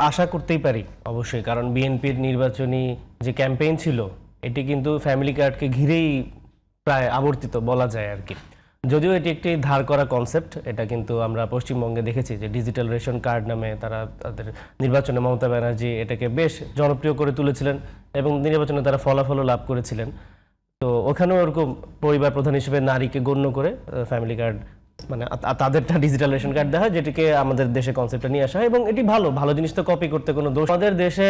আশা করতেই পারি অবশ্যই, কারণ বিএনপির নির্বাচনী যে ক্যাম্পেইন ছিল এটি কিন্তু ফ্যামিলি কার্ডকে ঘিরেই প্রায় আবর্তিত বলা যায় আর কি। যদিও এটি একটি ধার করা কনসেপ্ট, এটা কিন্তু আমরা পশ্চিমবঙ্গে দেখেছি যে ডিজিটাল রেশন কার্ড নামে তারা তাদের নির্বাচনে মমতা ব্যানার্জি এটাকে বেশ জনপ্রিয় করে তুলেছিলেন এবং নির্বাচনে তারা ফলাফলও লাভ করেছিলেন। তো ওখানেও ওরকম পরিবার প্রধান হিসেবে নারীকে গণ্য করে ফ্যামিলি কার্ড মানে তাদেরটা ডিজিটাল রেশন কার্ড দেওয়া হয়, যেটিকে আমাদের দেশে কনসেপ্টটা নিয়ে আসা হয় এবং এটি ভালো ভালো জিনিস তো কপি করতে কোনো দোষ। আমাদের দেশে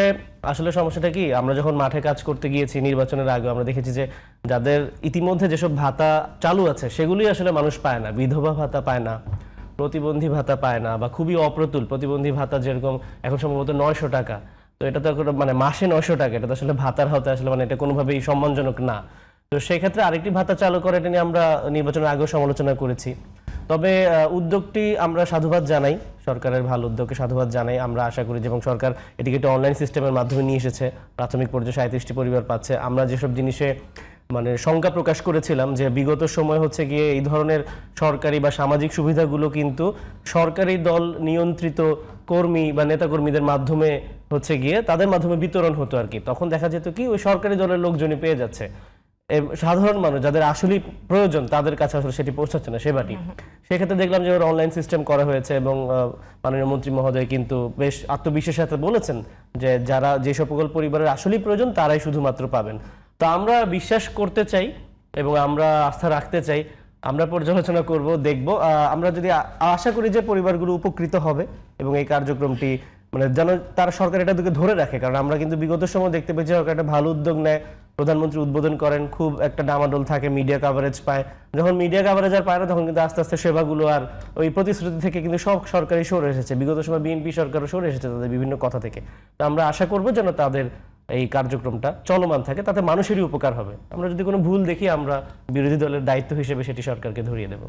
আসলে সমস্যাটা কি, আমরা যখন মাঠে কাজ করতে গিয়েছি নির্বাচনের আগে আমরা দেখেছি যে যাদের ইতিমধ্যে যেসব ভাতা চালু আছে সেগুলি আসলে মানুষ পায় না। বিধবা ভাতা পায় না, প্রতিবন্ধী ভাতা পায় না, বা খুবই অপ্রতুল প্রতিবন্ধী ভাতা যেরকম এখন সম্ভবত 900 টাকা। তো এটা তো মানে মাসে 900 টাকা, এটা তো আসলে ভাতার হতে আসলে মানে এটা কোনোভাবেই সম্মানজনক না। তো সেই ক্ষেত্রে আরেকটি ভাতা চালু করে এটা নিয়ে আমরা নির্বাচনের আগেও সমালোচনা করেছি। তবে উদ্যোগটি আমরা সাধুবাদ জানাই, সরকারের ভালো উদ্যোগকে সাধুবাদ জানাই। আমরা আশা করি যে এবং সরকার এটিকে একটা অনলাইন সিস্টেমের মাধ্যমে নিয়ে এসেছে, প্রাথমিক পর্যায়ে 37টি পরিবার পাচ্ছে। আমরা যেসব জিনিসে মানে শঙ্কা প্রকাশ করেছিলাম যে বিগত সময় হচ্ছে গিয়ে এই ধরনের সরকারি বা সামাজিক সুবিধাগুলো কিন্তু সরকারি দল নিয়ন্ত্রিত কর্মী বা নেতাকর্মীদের মাধ্যমে হচ্ছে গিয়ে তাদের মাধ্যমে বিতরণ হতো আর কি। তখন দেখা যেত কি ওই সরকারি দলের লোকজনই পেয়ে যাচ্ছে, সাধারণ মানুষ যাদের আসলেই প্রয়োজন তাদের কাছে আসলে সেটি পৌঁছাচ্ছে না সেবাটি। সেক্ষেত্রে দেখলাম যে ওরা অনলাইন সিস্টেম করা হয়েছে এবং মাননীয় মন্ত্রী মহোদয় কিন্তু বেশ আত্মবিশ্বাসের সাথে বলেছেন যে যারা যে সকল পরিবারের আসলেই প্রয়োজন তারাই শুধুমাত্র পাবেন। তো আমরা বিশ্বাস করতে চাই এবং আমরা আস্থা রাখতে চাই, আমরা পর্যালোচনা করব, দেখব। আমরা যদি আশা করি যে পরিবারগুলো উপকৃত হবে এবং এই কার্যক্রমটি মানে যেন তারা সরকার এটা দিকে ধরে রাখে, কারণ আমরা কিন্তু বিগত সময় দেখতে পেয়েছি সরকার একটা ভালো উদ্যোগ নেয়, প্রধানমন্ত্রী উদ্বোধন করেন, খুব একটা ডামাডোল থাকে, মিডিয়া কাভারেজ পায়। যখন মিডিয়া কাভারেজ আর পায় না তখন কিন্তু আস্তে আস্তে সেবাগুলো আর ওই প্রতিশ্রুতি থেকে কিন্তু সব সরকারি সরে এসেছে। বিগত সময় বিএনপি সরকারও সরে এসেছে তাদের বিভিন্ন কথা থেকে। তো আমরা আশা করব যেন তাদের এই কার্যক্রমটা চলমান থাকে, তাতে মানুষেরই উপকার হবে। আমরা যদি কোনো ভুল দেখি আমরা বিরোধী দলের দায়িত্ব হিসেবে সেটি সরকারকে ধরিয়ে দেব।